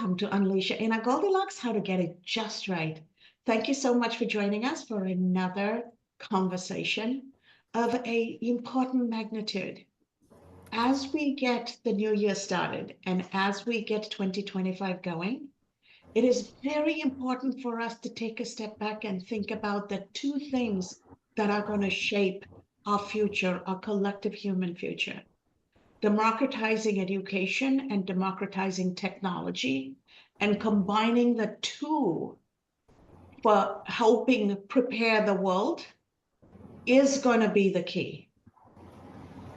Welcome to Unleash Your Inner Goldilocks, how to get it just right. Thank you so much for joining us for another conversation of a important magnitude. As we get the new year started and as we get 2025 going, it is very important for us to take a step back and think about the two things that are going to shape our future, our collective human future: democratizing education and democratizing technology, and combining the two for helping prepare the world is going to be the key.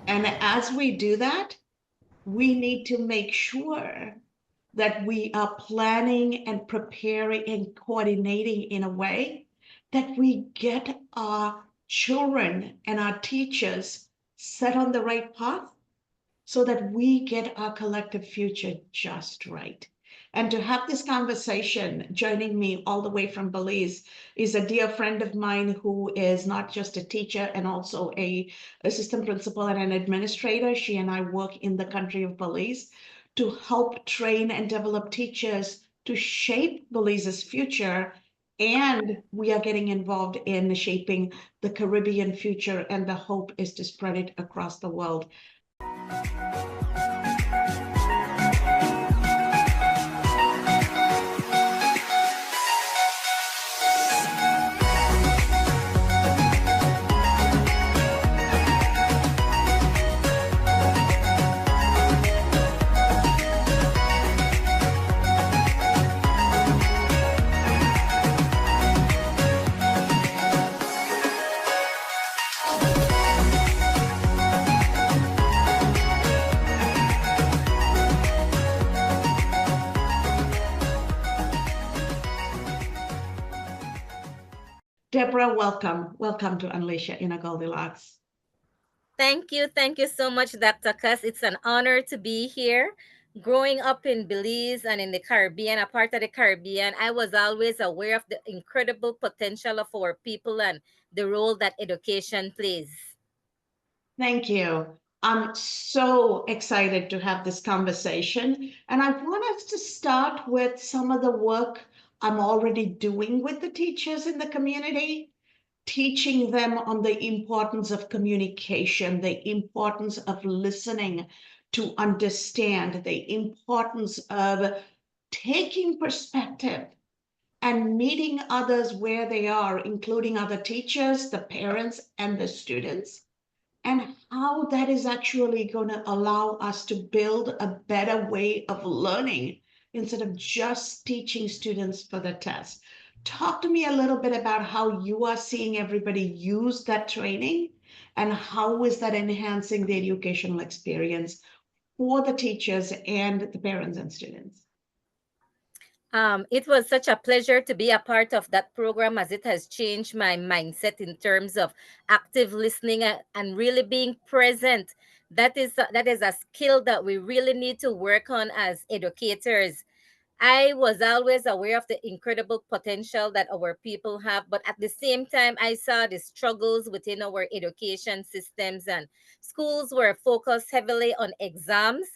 And as we do that, we need to make sure that we are planning and preparing and coordinating in a way that we get our children and our teachers set on the right path so that we get our collective future just right. And to have this conversation, joining me all the way from Belize, is a dear friend of mine who is not just a teacher and also a assistant principal and an administrator. She and I work in the country of Belize to help train and develop teachers to shape Belize's future. And we are getting involved in shaping the Caribbean future, and the hope is to spread it across the world. Deborah, welcome. Welcome to Unleash Your Inner Goldilocks. Thank you. Thank you so much, Dr. Kas. It's an honor to be here. Growing up in Belize and in the Caribbean, a part of the Caribbean, I was always aware of the incredible potential of our people and the role that education plays. Thank you. I'm so excited to have this conversation. And I want us to start with some of the work I'm already doing with the teachers in the community, teaching them on the importance of communication, the importance of listening to understand, the importance of taking perspective and meeting others where they are, including other teachers, the parents, and the students, and how that is actually going to allow us to build a better way of learning instead of just teaching students for the test. Talk to me a little bit about how you are seeing everybody use that training and how is that enhancing the educational experience for the teachers and the parents and students. It was such a pleasure to be a part of that program, as it has changed my mindset in terms of active listening and really being present. That is a skill that we really need to work on as educators. I was always aware of the incredible potential that our people have, but at the same time, I saw the struggles within our education systems, and schools were focused heavily on exams,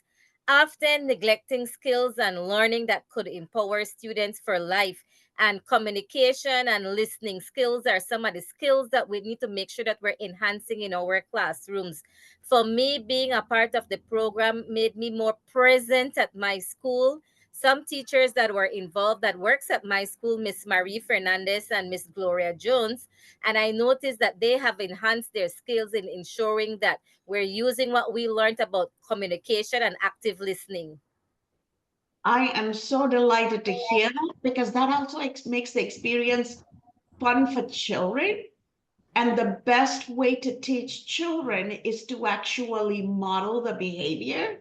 often neglecting skills and learning that could empower students for life. And communication and listening skills are some of the skills that we need to make sure that we're enhancing in our classrooms. For me, being a part of the program made me more present at my school. Some teachers that were involved that works at my school, Miss Marie Fernandez and Miss Gloria Jones, and I noticed that they have enhanced their skills in ensuring that we're using what we learned about communication and active listening. I am so delighted to hear that, because that also makes the experience fun for children. And the best way to teach children is to actually model the behavior.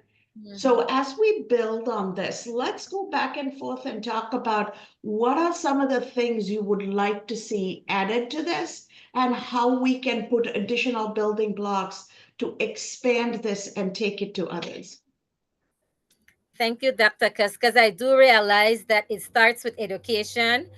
So as we build on this, let's go back and forth and talk about what are some of the things you would like to see added to this and how we can put additional building blocks to expand this and take it to others. Thank you, Dr. Kas, because I do realize that it starts with education.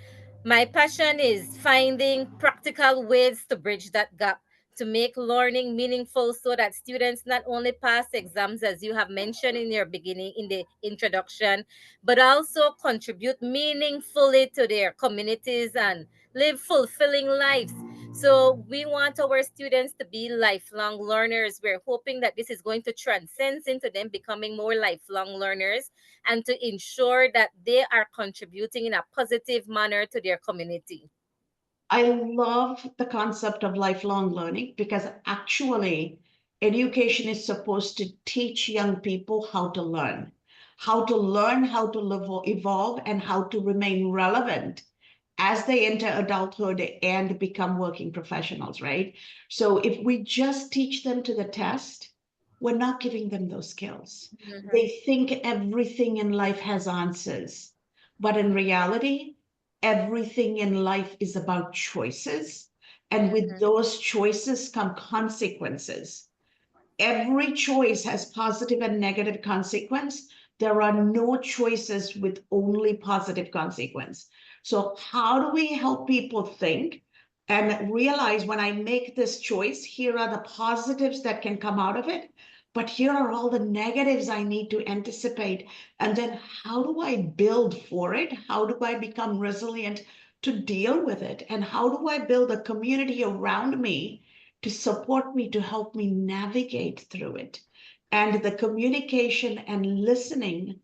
My passion is finding practical ways to bridge that gap to make learning meaningful so that students not only pass exams, as you have mentioned in your beginning, in the introduction, but also contribute meaningfully to their communities and live fulfilling lives. So we want our students to be lifelong learners. We're hoping that this is going to transcend into them becoming more lifelong learners and to ensure that they are contributing in a positive manner to their community. I love the concept of lifelong learning because actually education is supposed to teach young people how to learn, how to live, evolve, and how to remain relevant as they enter adulthood and become working professionals, right? So if we just teach them to the test, we're not giving them those skills. Mhm, They think everything in life has answers, but in reality, everything in life is about choices. And with mhm, those choices come consequences. Every choice has positive and negative consequence. There are no choices with only positive consequence. So how do we help people think and realize when I make this choice, here are the positives that can come out of it, but here are all the negatives I need to anticipate. And then how do I build for it? How do I become resilient to deal with it? And how do I build a community around me to support me, to help me navigate through it? And the communication and listening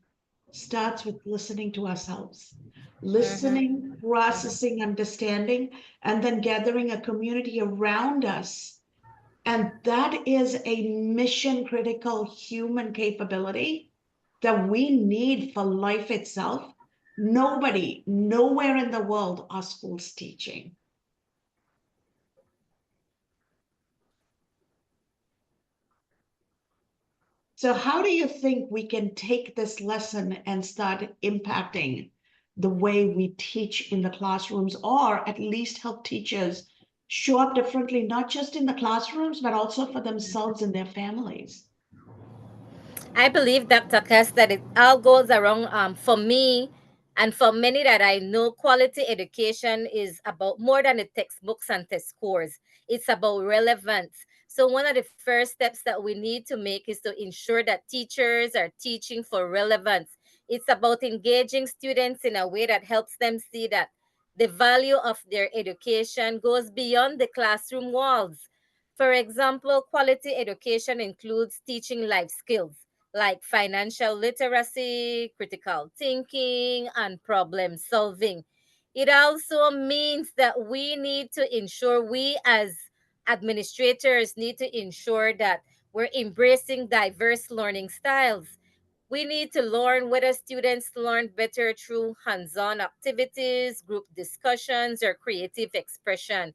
starts with listening to ourselves, mhm, listening, processing, understanding, and then gathering a community around us. And that is a mission critical human capability that we need for life itself. Nobody, nowhere in the world are schools teaching. So, how do you think we can take this lesson and start impacting the way we teach in the classrooms, or at least help teachers show up differently, not just in the classrooms, but also for themselves and their families? I believe, Dr. Cass, that it all goes around, for me and for many that I know, quality education is about more than the textbooks and test scores. It's about relevance. So one of the first steps that we need to make is to ensure that teachers are teaching for relevance. It's about engaging students in a way that helps them see that the value of their education goes beyond the classroom walls. For example, quality education includes teaching life skills like financial literacy, critical thinking, and problem solving. It also means that we need to ensure, we as administrators need to ensure that we're embracing diverse learning styles. We need to learn whether students learn better through hands on activities, group discussions, or creative expression.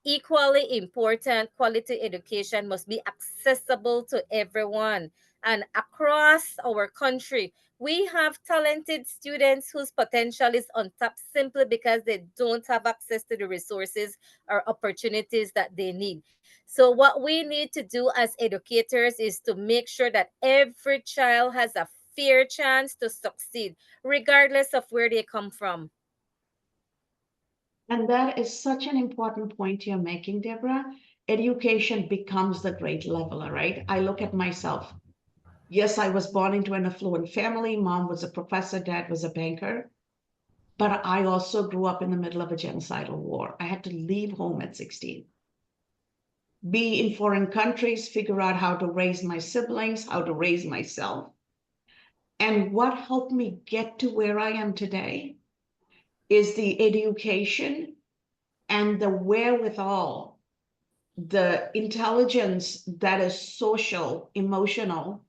Equally important, quality education must be accessible to everyone. And across our country, we have talented students whose potential is untapped simply because they don't have access to the resources or opportunities that they need. So, what we need to do as educators is to make sure that every child has a fair chance to succeed, regardless of where they come from. And that is such an important point you're making, Deborah. Education becomes the great leveler, right? I look at myself. Yes, I was born into an affluent family. Mom was a professor, dad was a banker. But I also grew up in the middle of a genocidal war. I had to leave home at 16, be in foreign countries, figure out how to raise my siblings, how to raise myself. And what helped me get to where I am today is the education and the wherewithal, the intelligence that is social, emotional,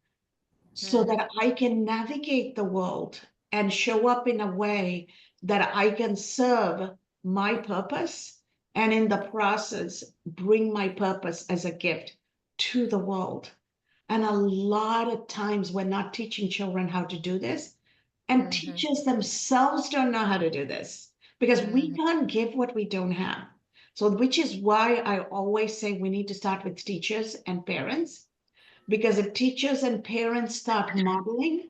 so Mhm, that I can navigate the world and show up in a way that I can serve my purpose and in the process bring my purpose as a gift to the world. And a lot of times we're not teaching children how to do this, and mhm, teachers themselves don't know how to do this because we mhm, can't give what we don't have. So, which is why I always say we need to start with teachers and parents, because if teachers and parents start modeling,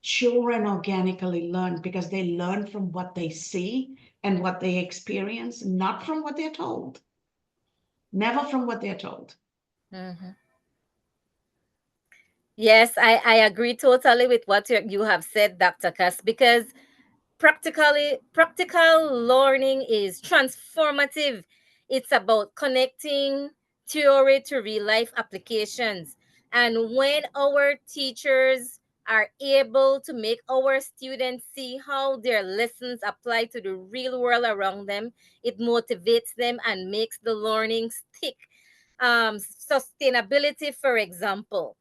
children organically learn because they learn from what they see and what they experience, not from what they're told. never from what they're told. Mhm. Yes, I agree totally with what you have said, Dr. Cass, because practical learning is transformative. It's about connecting theory to real life applications. And when our teachers are able to make our students see how their lessons apply to the real world around them, it motivates them and makes the learning stick. Sustainability, for example,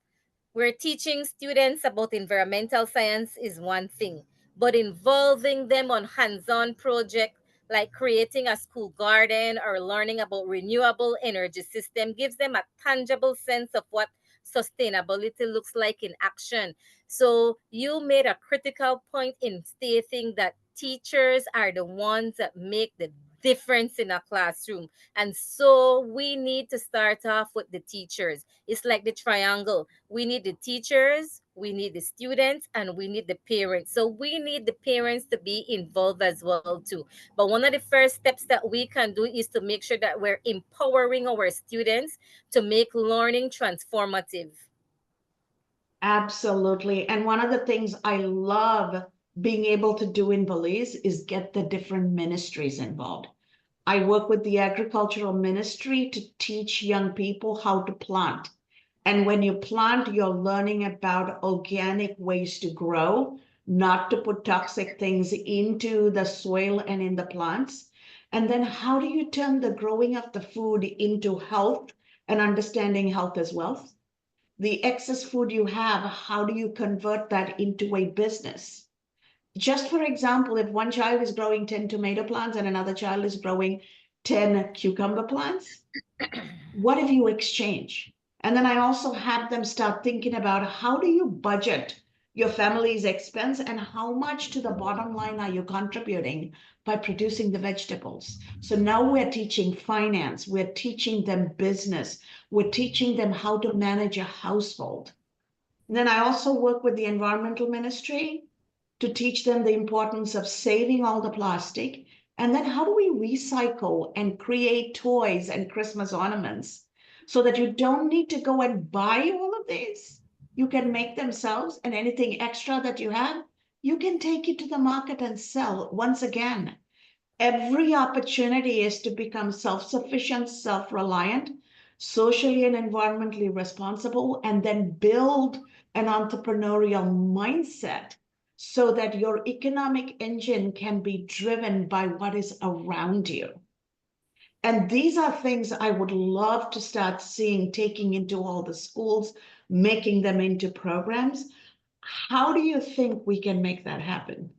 we're teaching students about environmental science is one thing, but involving them on hands-on projects like creating a school garden or learning about renewable energy system gives them a tangible sense of what sustainability looks like in action. So you made a critical point in stating that teachers are the ones that make the difference in a classroom. And so we need to start off with the teachers. It's like the triangle. We need the teachers, we need the students, and we need the parents. So we need the parents to be involved as well too. But one of the first steps that we can do is to make sure that we're empowering our students to make learning transformative. Absolutely. And one of the things I love being able to do in Belize is get the different ministries involved. I work with the agricultural ministry to teach young people how to plant. And when you plant, you're learning about organic ways to grow, not to put toxic things into the soil and in the plants. And then how do you turn the growing of the food into health and understanding health as wealth? The excess food you have, how do you convert that into a business? Just for example, if one child is growing 10 tomato plants and another child is growing 10 cucumber plants, what if you exchange? And then I also have them start thinking about how do you budget your family's expense and how much to the bottom line are you contributing by producing the vegetables? So now we're teaching finance, we're teaching them business, we're teaching them how to manage a household. And then I also work with the environmental ministry to teach them the importance of saving all the plastic. And then how do we recycle and create toys and Christmas ornaments so that you don't need to go and buy all of these? You can make themselves, and anything extra that you have, you can take it to the market and sell. Once again, every opportunity is to become self-sufficient, self-reliant, socially and environmentally responsible, and then build an entrepreneurial mindset so that your economic engine can be driven by what is around you. And these are things I would love to start seeing taking into all the schools, making them into programs. How do you think we can make that happen?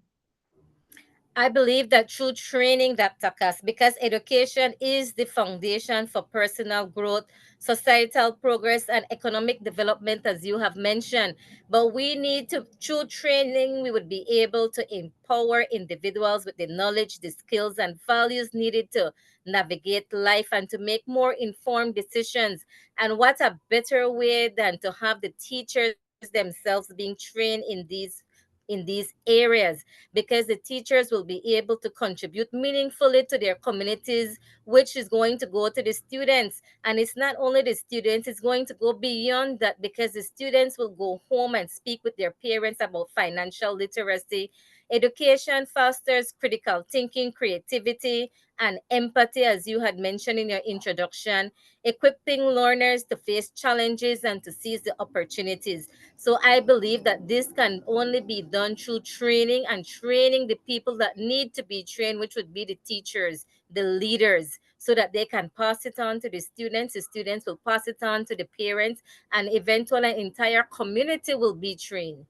I believe that through training, Dr. Cass, because education is the foundation for personal growth, societal progress, and economic development, as you have mentioned. But we need to, through training, we would be able to empower individuals with the knowledge, the skills, and values needed to navigate life and to make more informed decisions. And what a better way than to have the teachers themselves being trained in these areas, because the teachers will be able to contribute meaningfully to their communities, which is going to go to the students. And it's not only the students, it's going to go beyond that, because the students will go home and speak with their parents about financial literacy. Education fosters critical thinking, creativity, and empathy, as you had mentioned in your introduction, equipping learners to face challenges and to seize the opportunities. So I believe that this can only be done through training, and training the people that need to be trained, which would be the teachers, the leaders, so that they can pass it on to the students. The students will pass it on to the parents, and eventually an entire community will be trained.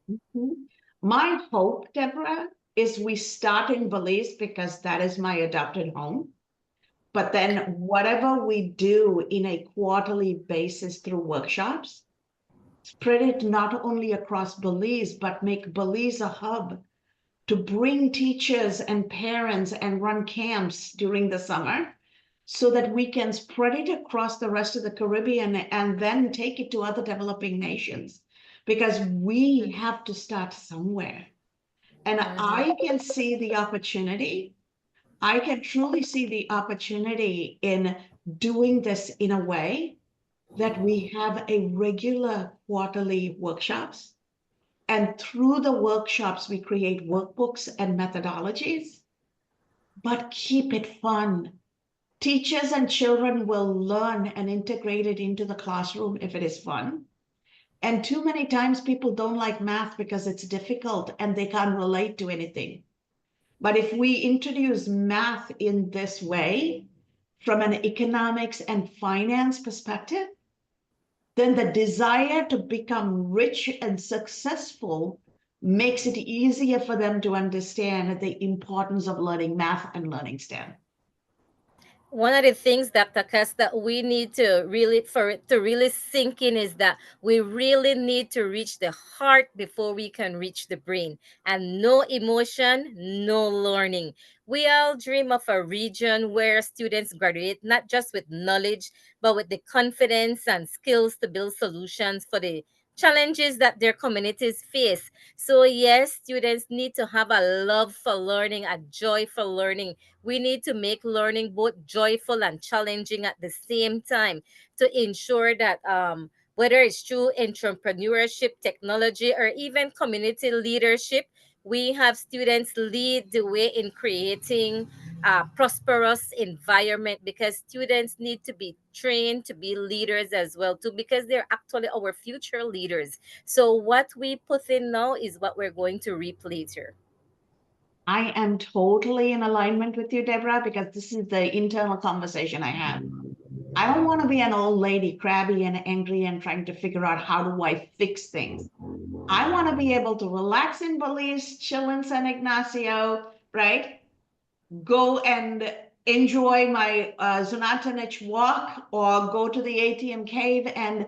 Mhm. My hope, Deborah, is we start in Belize because that is my adopted home. But then whatever we do in a quarterly basis through workshops, spread it not only across Belize, but make Belize a hub to bring teachers and parents and run camps during the summer so that we can spread it across the rest of the Caribbean and then take it to other developing nations. Because we have to start somewhere. And Mhm. I can see the opportunity. I can truly see the opportunity in doing this in a way that we have a regular quarterly workshops. And through the workshops, we create workbooks and methodologies, but keep it fun. Teachers and children will learn and integrate it into the classroom if it is fun. And too many times people don't like math because it's difficult and they can't relate to anything. But if we introduce math in this way, from an economics and finance perspective, then the desire to become rich and successful makes it easier for them to understand the importance of learning math and learning STEM. One of the things, Dr. Cass, that we need to really, for it to really sink in, is that we really need to reach the heart before we can reach the brain. And no emotion, no learning. We all dream of a region where students graduate not just with knowledge, but with the confidence and skills to build solutions for the challenges that their communities face. So, yes, students need to have a love for learning, a joy for learning. We need to make learning both joyful and challenging at the same time to ensure that whether it's through entrepreneurship, technology, or even community leadership, we have students lead the way in creating a prosperous environment, because students need to be trained to be leaders as well too, because they're actually our future leaders. So what we put in now is what we're going to reap later. I am totally in alignment with you, Deborah, because this is the internal conversation I have. I don't want to be an old lady, crabby and angry and trying to figure out how do I fix things. I want to be able to relax in Belize, chill in San Ignacio, right? Go and enjoy my Zunatanich walk, or go to the ATM cave and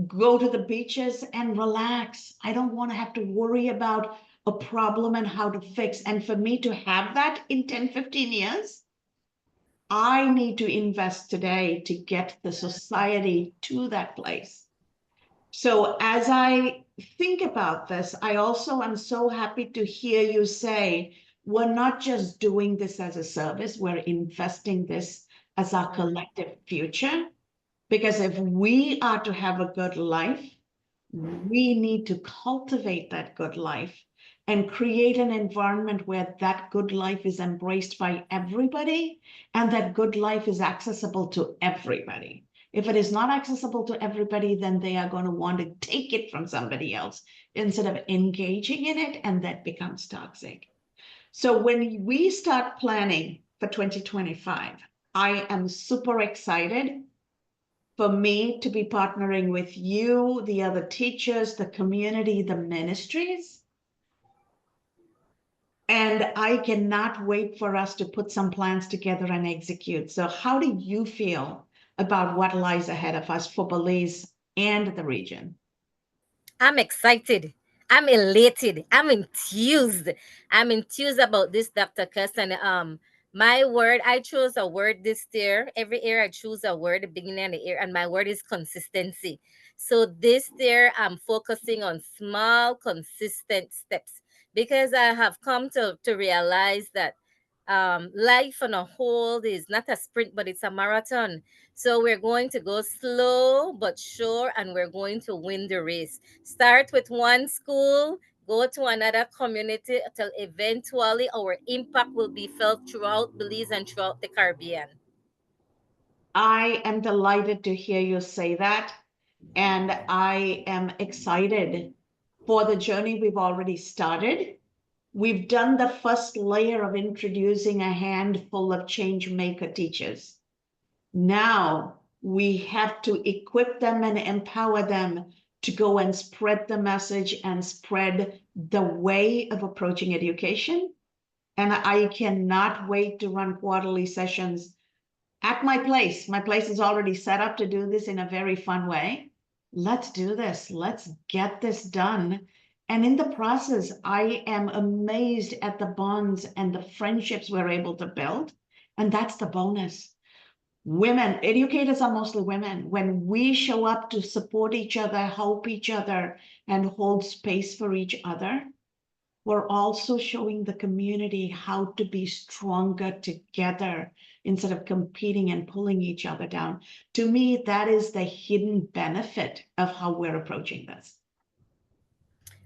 go to the beaches and relax. I don't want to have to worry about a problem and how to fix. And for me to have that in 10, 15 years, I need to invest today to get the society to that place. So as I think about this, I also am so happy to hear you say, we're not just doing this as a service, we're investing this as our collective future. Because if we are to have a good life, we need to cultivate that good life and create an environment where that good life is embraced by everybody and that good life is accessible to everybody. If it is not accessible to everybody, then they are going to want to take it from somebody else instead of engaging in it, and that becomes toxic. So when we start planning for 2025, I am super excited for me to be partnering with you, the other teachers, the community, the ministries. And I cannot wait for us to put some plans together and execute. So how do you feel about what lies ahead of us for Belize and the region? I'm excited. I'm elated. I'm enthused. I'm enthused about this, Dr. Kuss. And my word, I chose a word this year. Every year I choose a word, the beginning of the year, and my word is consistency. So this year I'm focusing on small, consistent steps, because I have come to realize that life on a whole is not a sprint, but it's a marathon. So we're going to go slow but sure, and we're going to win the race. Start with one school, go to another community, until eventually our impact will be felt throughout Belize and throughout the Caribbean. I am delighted to hear you say that. And I am excited for the journey we've already started. We've done the first layer of introducing a handful of change maker teachers. Now we have to equip them and empower them to go and spread the message and spread the way of approaching education. And I cannot wait to run quarterly sessions at my place. My place is already set up to do this in a very fun way. Let's do this. Let's get this done. And in the process, I am amazed at the bonds and the friendships we're able to build. And that's the bonus. Women, educators are mostly women. When we show up to support each other, help each other, and hold space for each other, we're also showing the community how to be stronger together instead of competing and pulling each other down. To me, that is the hidden benefit of how we're approaching this.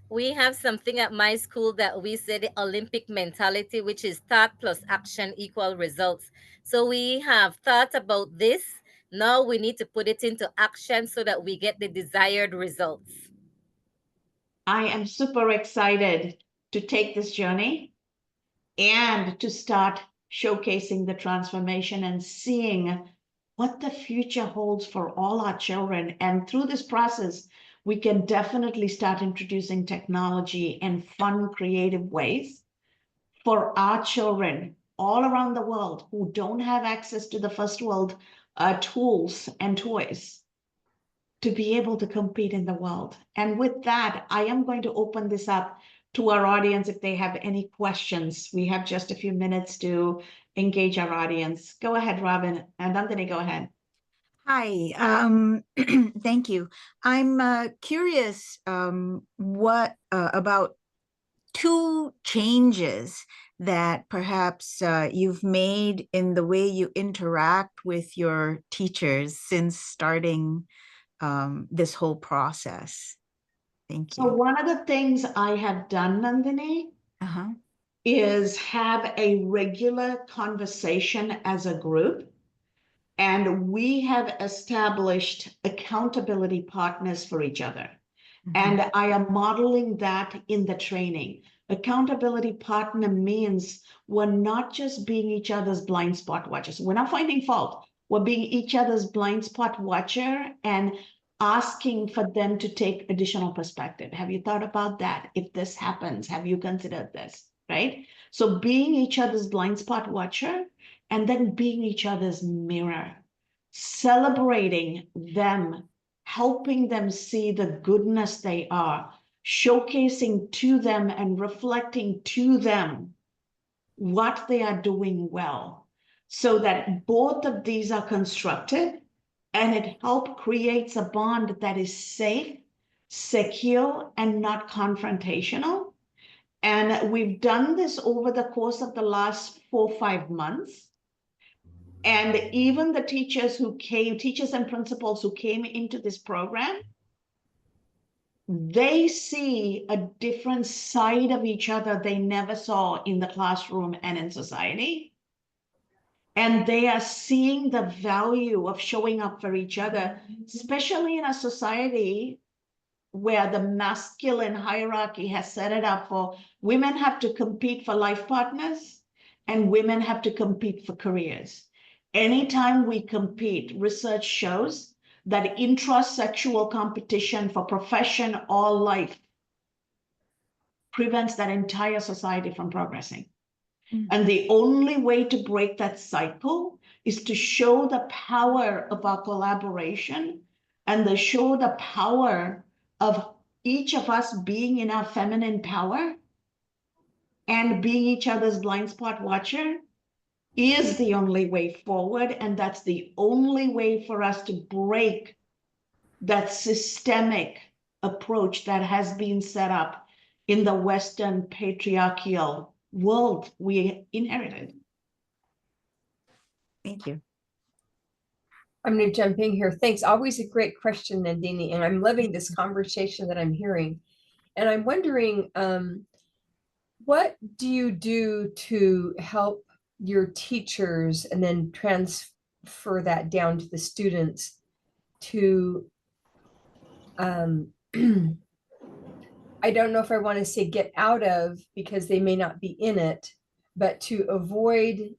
We have something at my school that we say the Olympic mentality, which is thought plus action equal results. So we have thought about this. Now we need to put it into action so that we get the desired results. I am super excited to take this journey and to start showcasing the transformation and seeing what the future holds for all our children. And through this process, we can definitely start introducing technology in fun, creative ways for our children all around the world who don't have access to the first world tools and toys to be able to compete in the world. And with that, I am going to open this up to our audience if they have any questions. We have just a few minutes to engage our audience. Go ahead, Robin, and Anthony, go ahead. Hi, thank you. I'm curious what about two changes that perhaps you've made in the way you interact with your teachers since starting this whole process. Thank So you. one of the things I have done, Nandini, is have a regular conversation as a group. And we have established accountability partners for each other. And I am modeling that in the training. Accountability partner means we're not just being each other's blind spot watchers. We're not finding fault. We're being each other's blind spot watcher and asking for them to take additional perspective. Have you thought about that? If this happens, have you considered this? Right? So being each other's blind spot watcher and then being each other's mirror, celebrating them, helping them see the goodness they are, showcasing to them and reflecting to them what they are doing well, so that both of these are constructed and it helps creates a bond that is safe, secure, and not confrontational. And we've done this over the course of the last 4-5 months. And even the teachers and principals who came into this program, they see a different side of each other they never saw in the classroom and in society. And they are seeing the value of showing up for each other, especially in a society where the masculine hierarchy has set it up for women have to compete for life partners and women have to compete for careers. Anytime we compete, research shows that intrasexual competition for profession or life prevents that entire society from progressing. And the only way to break that cycle is to show the power of our collaboration and to show the power of each of us being in our feminine power and being each other's blind spot watcher is the only way forward. And that's the only way for us to break that systemic approach that has been set up in the Western patriarchal world we inherited. Thank you. I'm going to jump in here. Thanks. Always a great question, Nandini. And I'm loving this conversation that I'm hearing. And I'm wondering, what do you do to help your teachers and then transfer that down to the students to, I don't know if I want to say get out of, because they may not be in it, but to avoid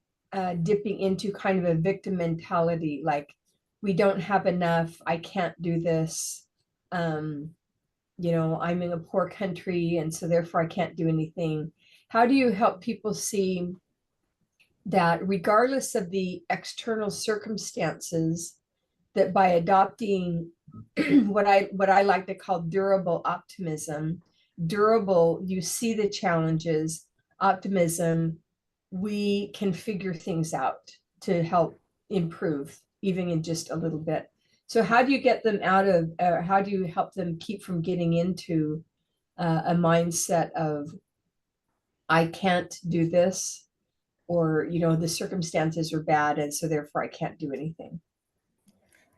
dipping into kind of a victim mentality, like we don't have enough, I can't do this, you know, I'm in a poor country and so therefore I can't do anything. How do you help people see that regardless of the external circumstances, that by adopting what I like to call durable optimism, durable, you see the challenges, optimism, we can figure things out to help improve even in just a little bit. So how do you get them out of, how do you help them keep from getting into a mindset of I can't do this, or, the circumstances are bad, and so therefore I can't do anything.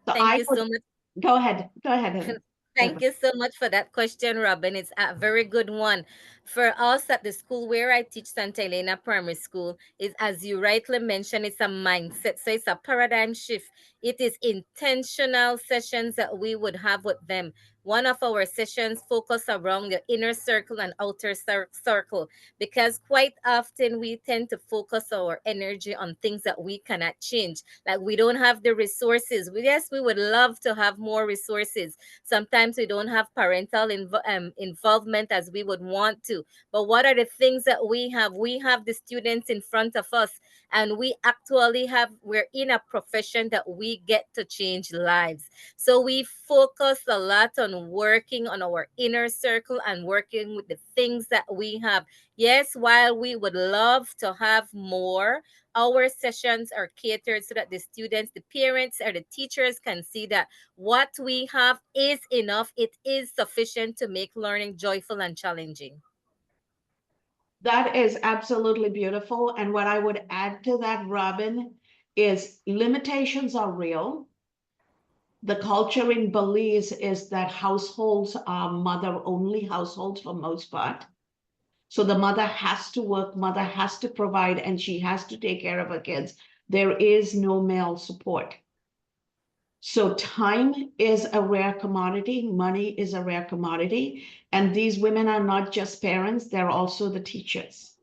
So Thank I you would so much. go ahead. Go ahead. Thank you so much for that question, Robin. It's a very good one. For us at the school where I teach, Santa Elena Primary School, is, as you rightly mentioned, it's a mindset. So it's a paradigm shift. It is intentional sessions that we would have with them. One of our sessions focus around the inner circle and outer circle, because quite often we tend to focus our energy on things that we cannot change. Like we don't have the resources. Yes, we would love to have more resources. Sometimes we don't have parental involvement as we would want to. But what are the things that we have? We have the students in front of us, and we're in a profession that we get to change lives. So we focus a lot on working on our inner circle and working with the things that we have. Yes, while we would love to have more, our sessions are catered so that the students, the parents, or the teachers can see that what we have is enough. It is sufficient to make learning joyful and challenging. That is absolutely beautiful. And what I would add to that, Robin, is limitations are real. The culture in Belize is that households are mother-only households for most part. So the mother has to work, mother has to provide, and she has to take care of her kids. There is no male support. So time is a rare commodity, money is a rare commodity, and these women are not just parents, they're also the teachers.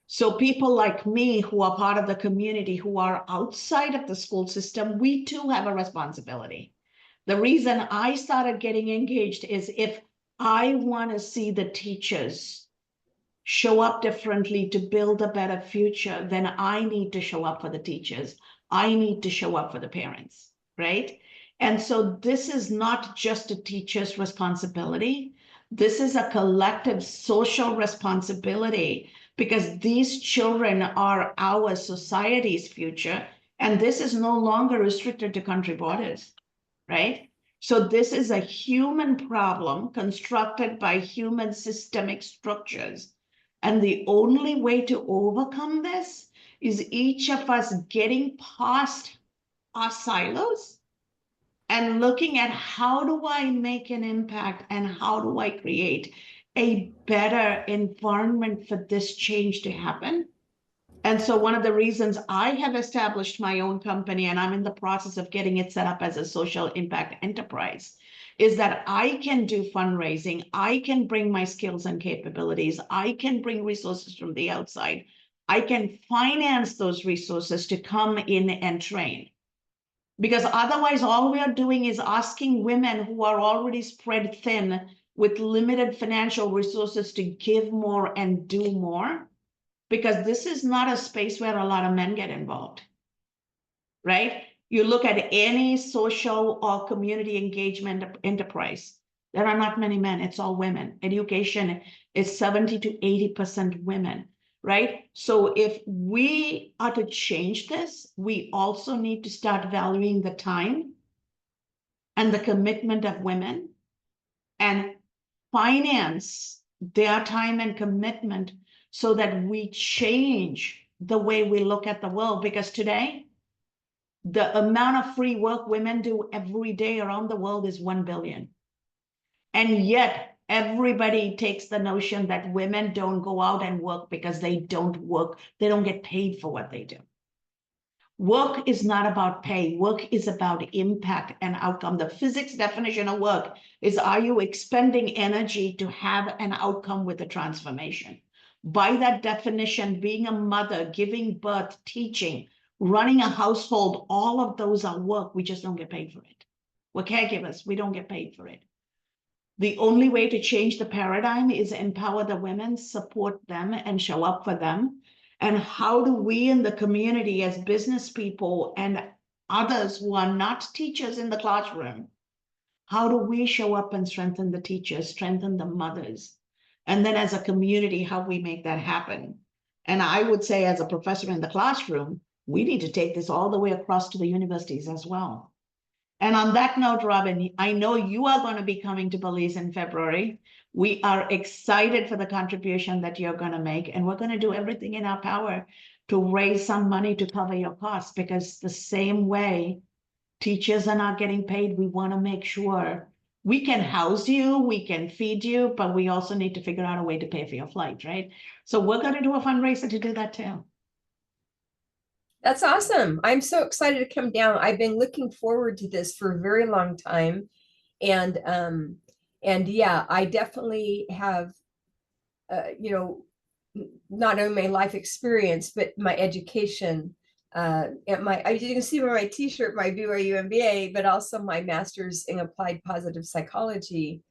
So people like me who are part of the community, who are outside of the school system, we too have a responsibility. The reason I started getting engaged is if I want to see the teachers show up differently to build a better future, then I need to show up for the teachers. I need to show up for the parents, right? And so this is not just a teacher's responsibility. This is a collective social responsibility because these children are our society's future. And this is no longer restricted to country borders, right? So this is a human problem constructed by human systemic structures. And the only way to overcome this is each of us getting past our silos and looking at how do I make an impact and how do I create a better environment for this change to happen. And so one of the reasons I have established my own company, and I'm in the process of getting it set up as a social impact enterprise, is that I can do fundraising, I can bring my skills and capabilities, I can bring resources from the outside, I can finance those resources to come in and train. Because otherwise, all we are doing is asking women who are already spread thin with limited financial resources to give more and do more, because this is not a space where a lot of men get involved, right? You look at any social or community engagement enterprise, there are not many men, it's all women. Education is 70 to 80% women, right? So if we are to change this, we also need to start valuing the time and the commitment of women and finance their time and commitment so that we change the way we look at the world. Because today, the amount of free work women do every day around the world is 1 billion. And yet everybody takes the notion that women don't go out and work because they don't work. They don't get paid for what they do. Work is not about pay. Work is about impact and outcome. The physics definition of work is, are you expending energy to have an outcome with a transformation? By that definition, being a mother, giving birth, teaching, running a household, all of those are work. We just don't get paid for it. We're caregivers. We don't get paid for it. The only way to change the paradigm is empower the women, support them, and show up for them. And how do we in the community as business people and others who are not teachers in the classroom, how do we show up and strengthen the teachers, strengthen the mothers? And then as a community, how we make that happen? And I would say as a professor in the classroom, we need to take this all the way across to the universities as well. And on that note, Robin, I know you are going to be coming to Belize in February. We are excited for the contribution that you're going to make, and we're going to do everything in our power to raise some money to cover your costs, because the same way teachers are not getting paid, we want to make sure we can house you, we can feed you, but we also need to figure out a way to pay for your flight, right? So we're going to do a fundraiser to do that too. That's awesome. I'm so excited to come down. I've been looking forward to this for a very long time. And yeah, I definitely have, you know, not only my life experience, but my education. And my, as you can see by my T-shirt, my BYU MBA, but also my master's in applied positive psychology,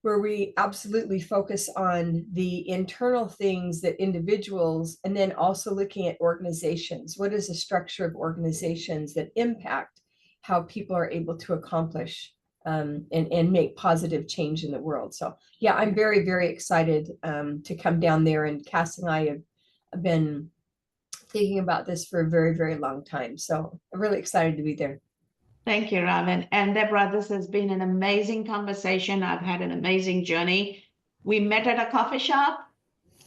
where we absolutely focus on the internal things that individuals, and then also looking at organizations. What is the structure of organizations that impact how people are able to accomplish and make positive change in the world? So yeah, I'm very, very excited to come down there. And Cass and I have been thinking about this for a very, very long time. So I'm really excited to be there. Thank you, Robin. And Deborah, this has been an amazing conversation. I've had an amazing journey. We met at a coffee shop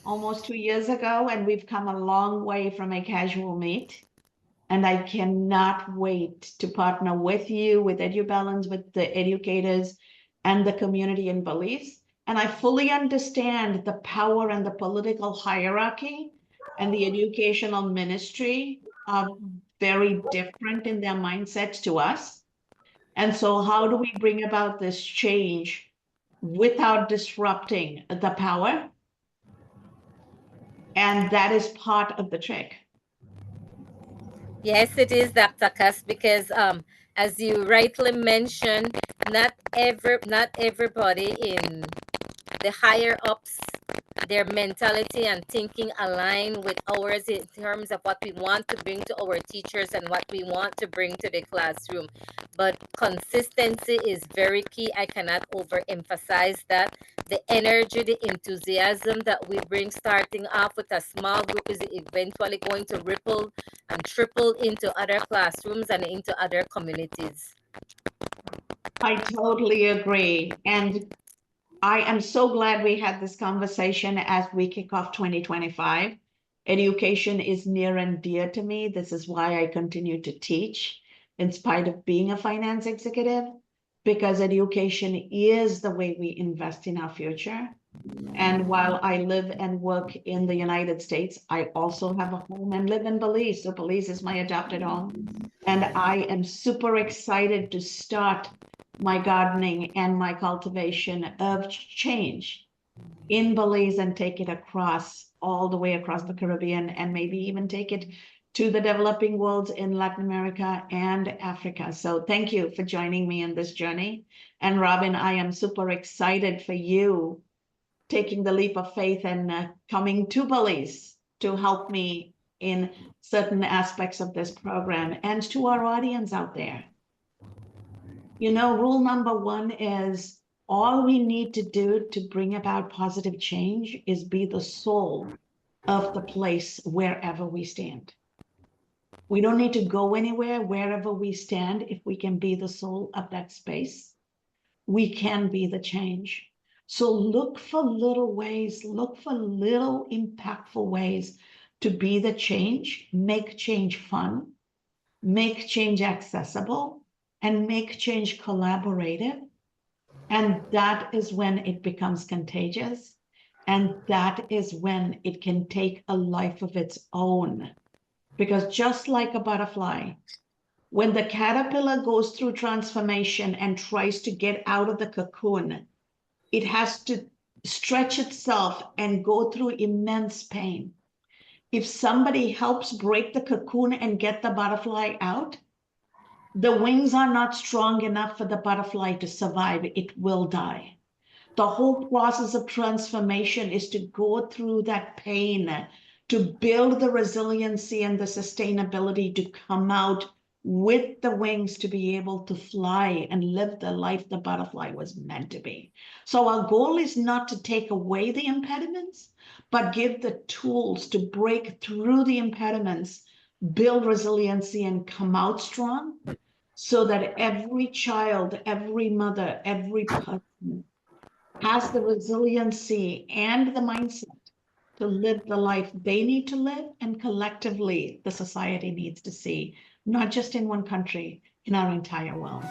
almost 2 years ago, and we've come a long way from a casual meet. And I cannot wait to partner with you, with EduBalance, with the educators and the community in Belize. And I fully understand the power and the political hierarchy and the educational ministry are very different in their mindsets to us. And so how do we bring about this change without disrupting the power? And that is part of the trick. Yes, it is, Dr. Kas, because as you rightly mentioned, not everybody in the higher ups, their mentality and thinking align with ours in terms of what we want to bring to our teachers and what we want to bring to the classroom. But consistency is very key. I cannot overemphasize that. The energy, the enthusiasm that we bring starting off with a small group is eventually going to ripple and triple into other classrooms and into other communities. I totally agree. And I am so glad we had this conversation as we kick off 2025. Education is near and dear to me. This is why I continue to teach in spite of being a finance executive, because education is the way we invest in our future. And while I live and work in the United States, I also have a home and live in Belize. So Belize is my adopted home. And I am super excited to start my gardening and my cultivation of change in Belize and take it across all the way across the Caribbean, and maybe even take it to the developing world in Latin America and Africa. So thank you for joining me in this journey. And Robin, I am super excited for you taking the leap of faith and coming to Belize to help me in certain aspects of this program, and to our audience out there. You know, rule number one is all we need to do to bring about positive change is be the soul of the place wherever we stand. We don't need to go anywhere. Wherever we stand, if we can be the soul of that space, we can be the change. So look for little ways, look for little impactful ways to be the change, make change fun, make change accessible, and make change collaborative. And that is when it becomes contagious. And that is when it can take a life of its own. Because just like a butterfly, when the caterpillar goes through transformation and tries to get out of the cocoon, it has to stretch itself and go through immense pain. If somebody helps break the cocoon and get the butterfly out, the wings are not strong enough for the butterfly to survive. It will die. The whole process of transformation is to go through that pain, to build the resiliency and the sustainability to come out with the wings to be able to fly and live the life the butterfly was meant to be. So our goal is not to take away the impediments, but give the tools to break through the impediments, build resiliency, and come out strong, so that every child, every mother, every person has the resiliency and the mindset to live the life they need to live, and collectively the society needs to see, not just in one country, in our entire world.